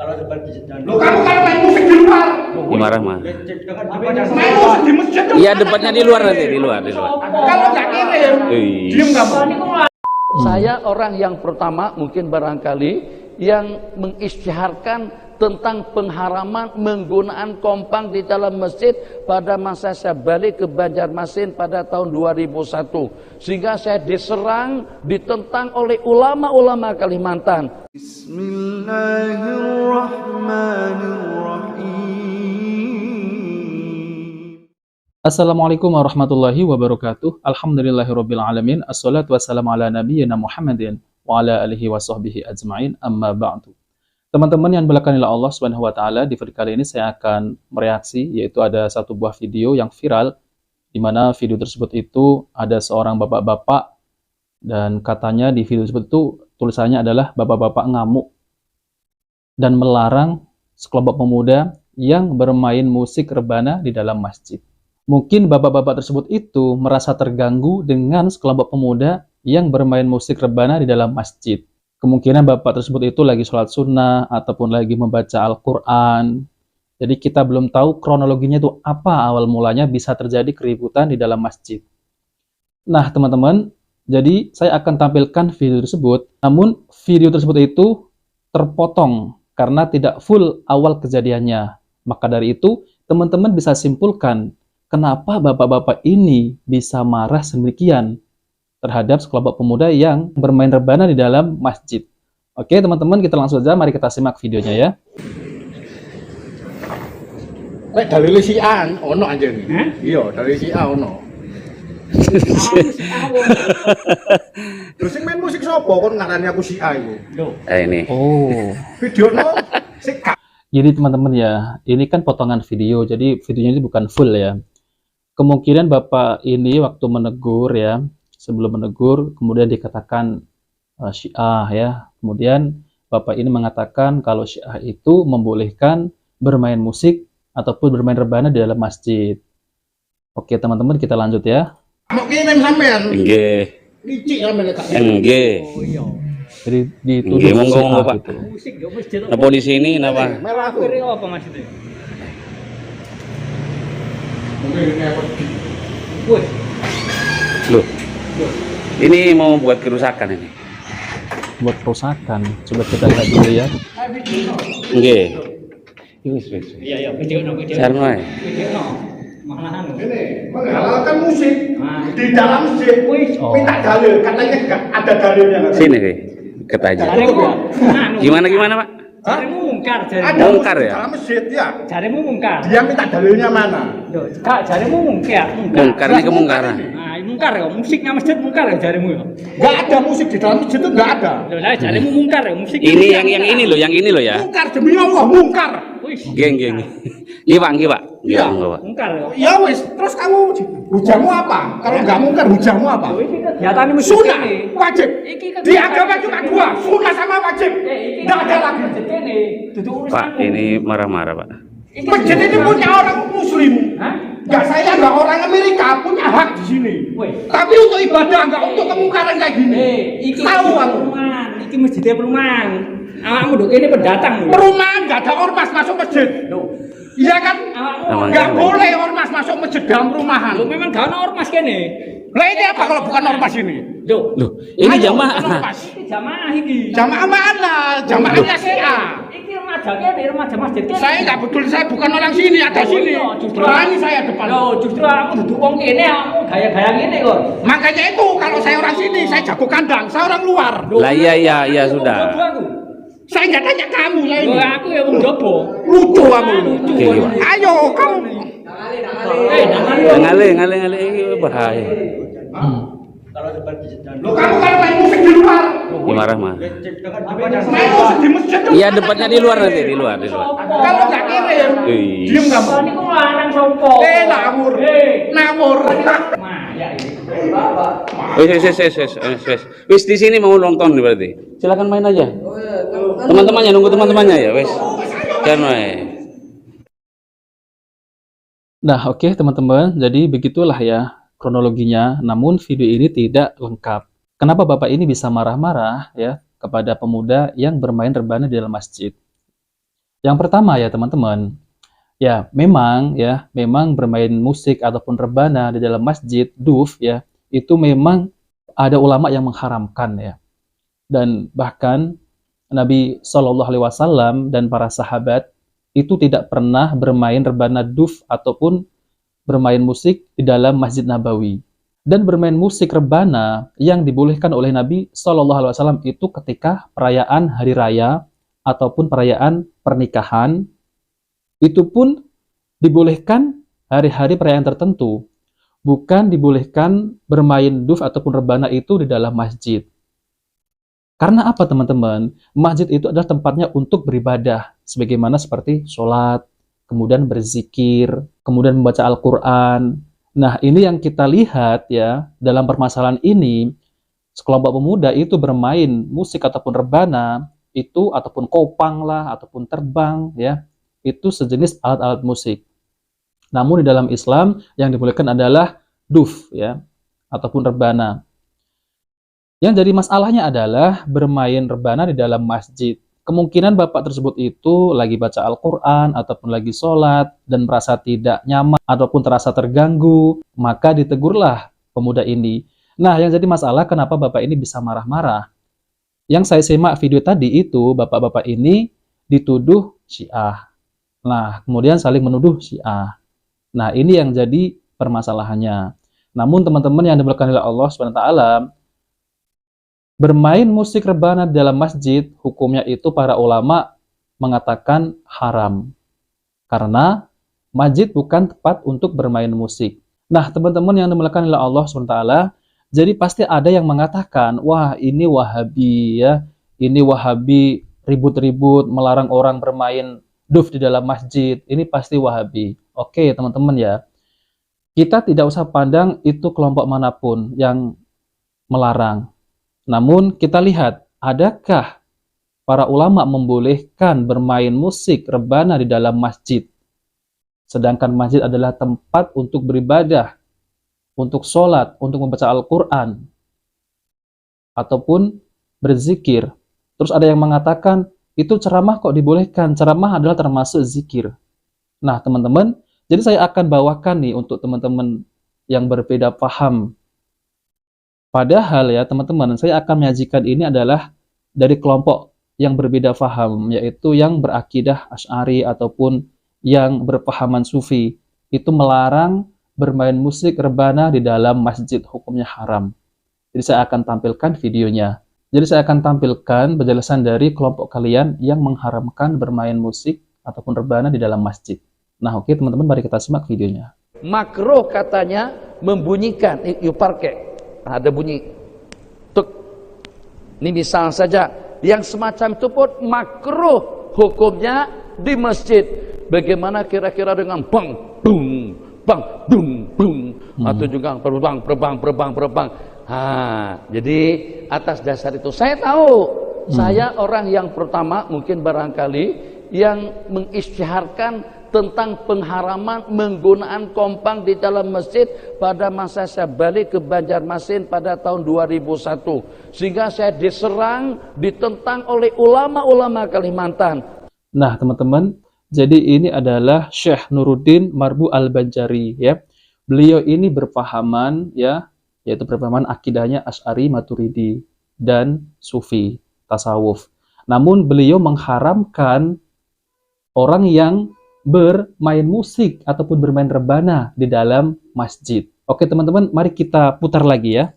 Kalau seperti sedang. Lo kamu kalau main musik di luar. Marah mah. Main musik di masjid. Iya, debatnya di luar nanti, di luar. Kalau nggak kirim, diem kamu. Saya orang yang pertama mungkin barangkali yang mengisytiharkan tentang pengharaman menggunakan kompang di dalam masjid pada masa saya balik ke Banjarmasin pada tahun 2001. Sehingga saya diserang, ditentang oleh ulama-ulama Kalimantan. Assalamualaikum warahmatullahi wabarakatuh. Alhamdulillahirabbil alamin. Assalatu wassalamu ala nabiyyina Muhammadin wa ala alihi wa sahbihi ajma'in. Amma ba'du. Teman-teman yang dimuliakan oleh Allah Subhanahu wa taala, di video kali ini saya akan mereaksi, yaitu ada satu buah video yang viral di mana video tersebut itu ada seorang bapak-bapak dan katanya di video tersebut itu tulisannya adalah bapak-bapak ngamuk dan melarang sekelompok pemuda yang bermain musik rebana di dalam masjid. Mungkin bapak-bapak tersebut itu merasa terganggu dengan sekelompok pemuda yang bermain musik rebana di dalam masjid. Kemungkinan bapak tersebut itu lagi sholat sunnah ataupun lagi membaca Al-Quran. Jadi kita belum tahu kronologinya itu apa awal mulanya bisa terjadi keributan di dalam masjid. Nah teman-teman, jadi saya akan tampilkan video tersebut. Namun video tersebut itu terpotong karena tidak full awal kejadiannya. Maka dari itu teman-teman bisa simpulkan kenapa bapak-bapak ini bisa marah sedemikian terhadap sekelompok pemuda yang bermain rebana di dalam masjid. Oke teman-teman, kita langsung saja, mari kita simak videonya ya. Lek dalile si A ono anjen. Iya, dari si A ono. Terus sing main musik sapa kon ngarani aku si A iku? Ini. Oh. Videono sik gak. Jadi teman-teman ya, ini kan potongan video, jadi videonya ini bukan full ya. Kemungkinan bapak ini waktu menegur ya, sebelum menegur kemudian dikatakan Syiah ya. Kemudian bapak ini mengatakan kalau Syiah itu membolehkan bermain musik ataupun bermain rebana di dalam masjid. Oke teman-teman, kita lanjut ya. Mau kirim sampean. Nggih. Licik sampean tak. Nggih. Jadi dituduh Nggih, monggo Syiah Pak. gitu. Musik yo masjid. Napa di sini napa? Merah aku. Kiri apa maksudnya? Woi. Loh. Ini mau buat kerusakan ini. Buat kerusakan. Coba kita lihat dulu ya. Nggih. Wis. Iya, video no. Sarno ae. Video no. Malahan. Ini menghalalkan musik Ah. di dalam masjid. Oh. Minta dalil, katanya enggak ada dalilnya. Sini nih. Ketaja. Jaremu. Gimana Pak? Jaremu mungkar, Ada jaremu. Mungkar musik ya? di dalam masjid ya. Jaremu mungkar. Dia minta dalilnya mana? Loh, Kak, jaremu mungkar. Mungkar ini kemungkaran. Nah, mungkar ya, musiknya masjid mungkar ya jaremu ya. Enggak ada musik di dalam masjid itu enggak ada. Loh, lah jaremu mungkar ya, musik. Ini yang ini loh ya. Mungkar demi Allah, mungkar. Wih, Geng. Iya Pak. Iya. mungkar ya. Ya wis, terus kamu hujamu apa? Kalau enggak mungkar, hujamu apa? Loh, iki kegiatan masjid Sunnah, ini. wajib. Iki kegiatan Di agama cuma masjid dua, ini. sunnah sama wajib. Iki Enggak ada lagi. masjid ini. Duduk urusan. Pak, ini marah-marah Pak. Masjid ini punya orang muslim. Hah? Ya saya enggak orang Amerika, punya hak di sini. Woi. Tapi untuk ibadah enggak untuk kemungkaran kayak gini. Iki Tahu aku. perumahan, iki masjidnya perumahan. Awakmu nduk kene pendatang lho. Perumahan enggak ada ormas masuk masjid. Loh, Iya kan? awakmu Enggak boleh ormas masuk masjid dalam perumahan. Loh, memang gak ono ormas kene. Lah ini apa kalau bukan ormas ini? Loh, Loh, ini Ayo, bukan jamaah. ormas. iki jamaah iki. Jamaah mana? Jamaahnya Syiah. Iki remaja kene, remaja masjid kene. Saya enggak peduli, saya bukan orang sini, ada Oh, sini. iya, justru Berani saya depan. Loh, justru aku duduk wong kene, aku gaya-gaya ngene kok. Makanya itu kalau saya orang sini, saya jago kandang, saya orang luar. Lah iya sudah. Saya nggak tanya kamu, saya ini. Loh, aku ya wong jopo. Lucu kamu. Lucu. Oke, Pak. Ayo kamu. Ngale ini bahaya. Kalau seperti sedang. Lo kamu kalau main musik di luar, Marah mah. main musik di masjid tuh. Iya, debatnya di luar nanti, di luar. Kalau nggak kirim, Wih. diem kamu. Ini kok larang sopo? Nawur, Eh, nawur. Maya ini. Wis di sini mau nonton nih berarti. Silakan main aja. Teman-temannya nunggu teman-temannya ya, wis. Jangan main. Nah oke teman-teman, jadi begitulah ya kronologinya. Namun video ini tidak lengkap. Kenapa bapak ini bisa marah-marah ya kepada pemuda yang bermain rebana di dalam masjid? Yang pertama ya teman-teman, ya memang bermain musik ataupun rebana di dalam masjid, duf ya, itu memang ada ulama yang mengharamkan ya. Dan bahkan Nabi Shallallahu Alaihi Wasallam dan para sahabat itu tidak pernah bermain rebana duf ataupun bermain musik di dalam Masjid Nabawi. Dan bermain musik rebana yang dibolehkan oleh Nabi Shallallahu Alaihi Wasallam itu ketika perayaan hari raya ataupun perayaan pernikahan, itu pun dibolehkan hari-hari perayaan tertentu. Bukan dibolehkan bermain duf ataupun rebana itu di dalam masjid. Karena apa teman-teman? Masjid itu adalah tempatnya untuk beribadah, sebagaimana seperti sholat, kemudian berzikir, kemudian membaca Al-Quran. Nah, ini yang kita lihat ya, dalam permasalahan ini, sekelompok pemuda itu bermain musik ataupun rebana, itu ataupun kopang lah, ataupun terbang ya, itu sejenis alat-alat musik. Namun di dalam Islam yang dibolehkan adalah duf ya, ataupun rebana. Yang jadi masalahnya adalah bermain rebana di dalam masjid. Kemungkinan bapak tersebut itu lagi baca Al-Quran ataupun lagi sholat dan merasa tidak nyaman ataupun terasa terganggu, maka ditegurlah pemuda ini. Nah, yang jadi masalah kenapa bapak ini bisa marah-marah? Yang saya simak video tadi itu, bapak-bapak ini dituduh Syiah. Nah, kemudian saling menuduh Syiah. Nah, ini yang jadi permasalahannya. Namun teman-teman yang dimuliakan oleh Allah SWT, bermain musik rebana di dalam masjid, hukumnya itu para ulama mengatakan haram. Karena masjid bukan tempat untuk bermain musik. Nah, teman-teman yang dimuliakan oleh Allah SWT, jadi pasti ada yang mengatakan, wah ini Wahabi ya, ini Wahabi ribut-ribut melarang orang bermain duf di dalam masjid, ini pasti Wahabi. Oke teman-teman ya, kita tidak usah pandang itu kelompok manapun yang melarang. Namun kita lihat, adakah para ulama membolehkan bermain musik rebana di dalam masjid? Sedangkan masjid adalah tempat untuk beribadah, untuk sholat, untuk membaca Al-Quran, ataupun berzikir. Terus ada yang mengatakan, itu ceramah kok dibolehkan, ceramah adalah termasuk zikir. Nah teman-teman, jadi saya akan bawakan nih untuk teman-teman yang berbeda paham. Padahal ya teman-teman, saya akan menyajikan ini adalah dari kelompok yang berbeda paham, yaitu yang berakidah Asy'ari ataupun yang berpahaman Sufi. Itu melarang bermain musik rebana di dalam masjid, hukumnya haram. Jadi saya akan tampilkan videonya. Jadi saya akan tampilkan penjelasan dari kelompok kalian yang mengharamkan bermain musik ataupun rebana di dalam masjid. Nah oke teman-teman, mari kita simak videonya. Makruh katanya membunyikan, yuk pakai. Ada bunyi tuk. Ini misal saja, yang semacam itu pun makruh hukumnya di masjid. Bagaimana kira-kira dengan bang dung bang dung dung atau juga perbang. Jadi atas dasar itu saya tahu, saya orang yang pertama mungkin barangkali yang mengisytiharkan tentang pengharaman menggunakan kompang di dalam masjid pada masa saya balik ke Banjarmasin pada tahun 2001. Sehingga saya diserang, ditentang oleh ulama-ulama Kalimantan. Nah teman-teman, jadi ini adalah Syekh Nuruddin Marbu Al-Banjari ya. Beliau ini berpahaman ya, yaitu berpahaman akidahnya Asy'ari, Maturidi dan Sufi, tasawuf. Namun beliau mengharamkan orang yang bermain musik ataupun bermain rebana di dalam masjid. Oke teman-teman, mari kita putar lagi ya.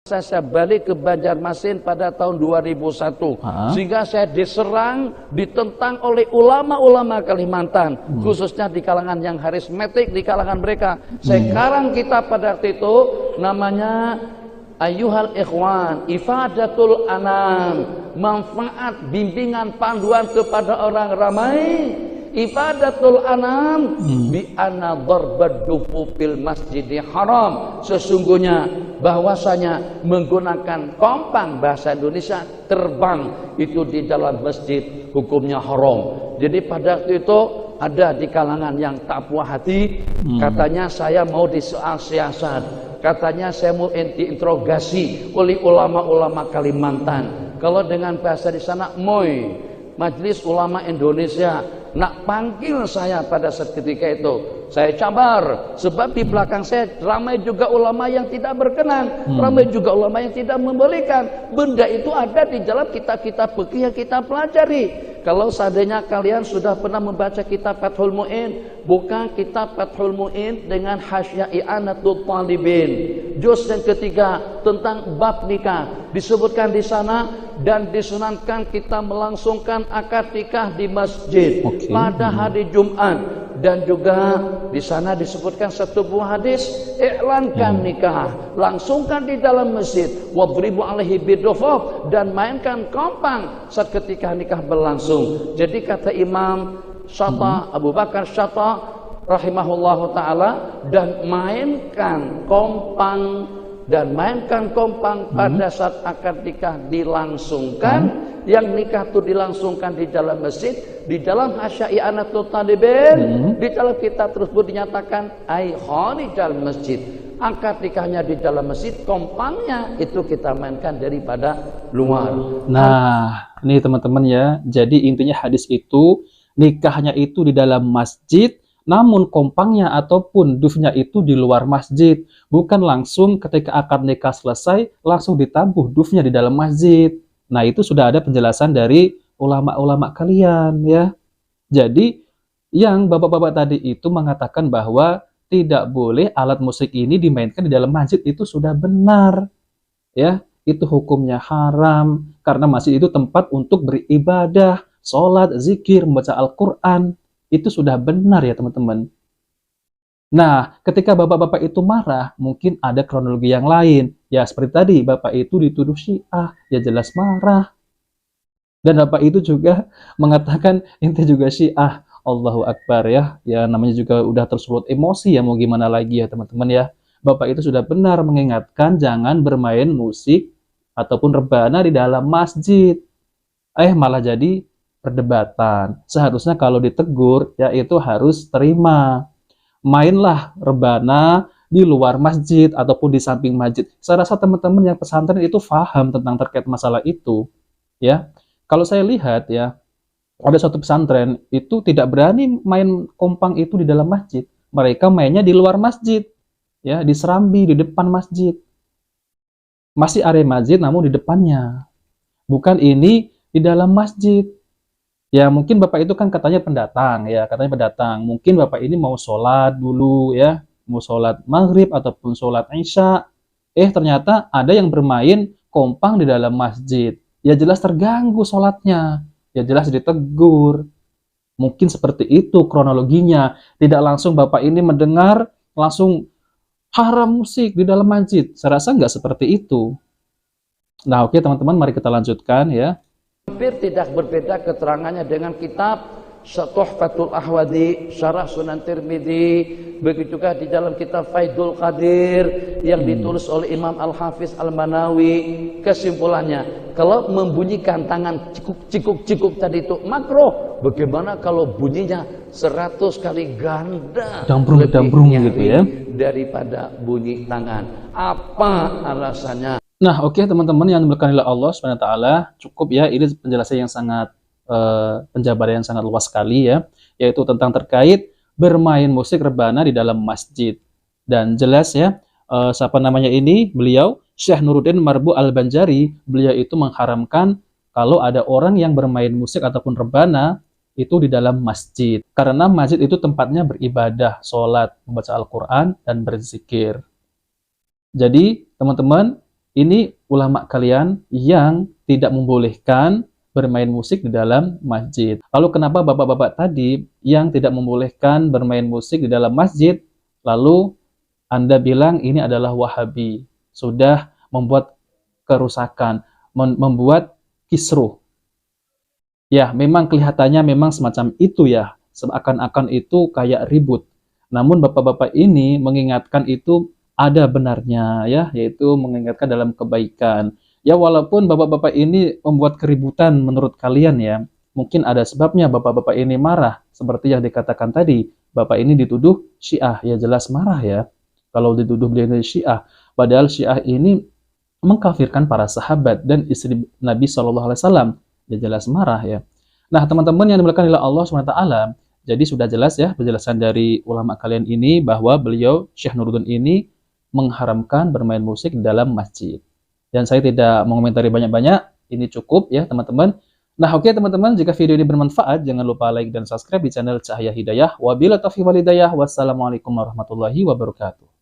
Saya balik ke Banjarmasin pada tahun 2001. Sehingga saya diserang, ditentang oleh ulama-ulama Kalimantan. Khususnya di kalangan yang karismatik, di kalangan mereka. Sekarang kita pada waktu itu namanya Ayyuhal ikhwan, ifadatul anam, manfaat, bimbingan, panduan kepada orang ramai. Ifadatul anam bi anna darbad dufu fil masjidil haram. Sesungguhnya bahwasanya menggunakan kompang, bahasa Indonesia terbang, itu di dalam masjid hukumnya haram. Jadi pada waktu itu ada di kalangan yang tak puas hati, katanya saya mau disoal siasat, katanya saya mau diinterogasi oleh ulama-ulama Kalimantan. Kalau dengan bahasa di sana moy, Majelis Ulama Indonesia nak panggil saya pada saat ketika itu. Saya cabar, sebab di belakang saya ramai juga ulama yang tidak berkenan, ramai juga ulama yang tidak membolehkan. Benda itu ada di dalam kitab-kitab fikih yang kita pelajari. Kalau seandainya kalian sudah pernah membaca kitab Fathul Mu'in, bukan kitab Fathul Mu'in dengan Hasyiah I'anatul Talibin, juz yang ketiga tentang bab nikah, disebutkan di sana dan disunatkan kita melangsungkan akad nikah di masjid pada hari Jumat. Dan juga di sana disebutkan satu buah hadis, iklankan nikah, langsungkan di dalam masjid, wadribu alaihi bidufaf, dan mainkan kompang saat ketika nikah berlangsung. Jadi kata Imam Syata, Abu Bakar Syata rahimahullahu taala, dan mainkan kompang pada saat akad nikah dilangsungkan. Yang nikah itu dilangsungkan di dalam masjid, di dalam Hasyiah I'anatul Talibin, di dalam kitab tersebut dinyatakan ai kharijal masjid. Akad nikahnya di dalam masjid, kompangnya itu kita mainkan daripada luar. Nah, ini teman-teman ya. Jadi intinya hadis itu, nikahnya itu di dalam masjid, namun kompangnya ataupun dufnya itu di luar masjid. Bukan langsung ketika akad nikah selesai, langsung ditabuh dufnya di dalam masjid. Nah, itu sudah ada penjelasan dari ulama-ulama kalian ya. Jadi, yang bapak-bapak tadi itu mengatakan bahwa tidak boleh alat musik ini dimainkan di dalam masjid, itu sudah benar. Ya, itu hukumnya haram karena masjid itu tempat untuk beribadah, sholat, zikir, membaca Al-Qur'an. Itu sudah benar ya, teman-teman. Nah, ketika bapak-bapak itu marah, mungkin ada kronologi yang lain. Ya, seperti tadi, bapak itu dituduh Syiah, ya jelas marah. Dan bapak itu juga mengatakan, ente juga Syiah. Allahu Akbar ya. Ya, namanya juga udah tersulut emosi ya, mau gimana lagi ya, teman-teman ya. Bapak itu sudah benar mengingatkan jangan bermain musik ataupun rebana di dalam masjid. Malah jadi perdebatan. Seharusnya kalau ditegur, ya itu harus terima. Mainlah rebana di luar masjid ataupun di samping masjid. Saya rasa teman-teman yang pesantren itu paham tentang terkait masalah itu. Ya, kalau saya lihat ya, ada suatu pesantren itu tidak berani main kompang itu di dalam masjid. Mereka mainnya di luar masjid, ya di serambi di depan masjid. Masih area masjid namun di depannya. Bukan ini di dalam masjid. Ya mungkin bapak itu kan katanya pendatang ya, katanya pendatang. Mungkin bapak ini mau sholat dulu ya, mau sholat maghrib ataupun sholat isya. Ternyata ada yang bermain kompang di dalam masjid. Ya jelas terganggu sholatnya, ya jelas ditegur. Mungkin seperti itu kronologinya. Tidak langsung bapak ini mendengar langsung haram musik di dalam masjid. Saya rasa nggak seperti itu. Nah oke teman-teman, mari kita lanjutkan ya. Hampir tidak berbeda keterangannya dengan kitab Tuhfatul Ahwadi, Syarah Sunan Tirmidzi, begitu juga di dalam kitab Faidul Qadir yang ditulis oleh Imam Al-Hafiz Al-Manawi. Kesimpulannya, kalau membunyikan tangan cikuk-cikuk tadi itu makruh, bagaimana kalau bunyinya 100 kali ganda dambrung gitu ya daripada bunyi tangan? Apa alasannya? Nah, oke teman-teman yang diberkahi oleh Allah Subhanahu wa taala, cukup ya ini penjelasan yang sangat penjabaran yang sangat luas sekali ya, yaitu tentang terkait bermain musik rebana di dalam masjid. Dan jelas ya, siapa namanya ini? Beliau Syekh Nuruddin Marbu Al-Banjari, beliau itu mengharamkan kalau ada orang yang bermain musik ataupun rebana itu di dalam masjid. Karena masjid itu tempatnya beribadah, sholat, membaca Al-Quran, dan berzikir. Jadi, teman-teman, ini ulama kalian yang tidak membolehkan bermain musik di dalam masjid. Lalu kenapa bapak-bapak tadi yang tidak membolehkan bermain musik di dalam masjid, lalu Anda bilang ini adalah Wahabi, sudah membuat kerusakan, membuat kisruh. Ya, memang kelihatannya memang semacam itu ya, seakan-akan itu kayak ribut. Namun bapak-bapak ini mengingatkan itu ada benarnya ya, yaitu mengingatkan dalam kebaikan. Ya walaupun bapak-bapak ini membuat keributan menurut kalian ya, mungkin ada sebabnya bapak-bapak ini marah. Seperti yang dikatakan tadi, bapak ini dituduh Syiah, ya jelas marah ya. Kalau dituduh beliau dari Syiah, padahal Syiah ini mengkafirkan para sahabat dan istri Nabi SAW, ya jelas marah ya. Nah, teman-teman yang dimuliakan oleh Allah SWT, jadi sudah jelas ya penjelasan dari ulama kalian ini bahwa beliau Syekh Nuruddin ini mengharamkan bermain musik dalam masjid. Dan saya tidak mengomentari banyak-banyak, ini cukup ya teman-teman. Nah, oke teman-teman, jika video ini bermanfaat, jangan lupa like dan subscribe di channel Cahaya Hidayah. Wabillahi taufiq wal hidayah. Wassalamualaikum warahmatullahi wabarakatuh.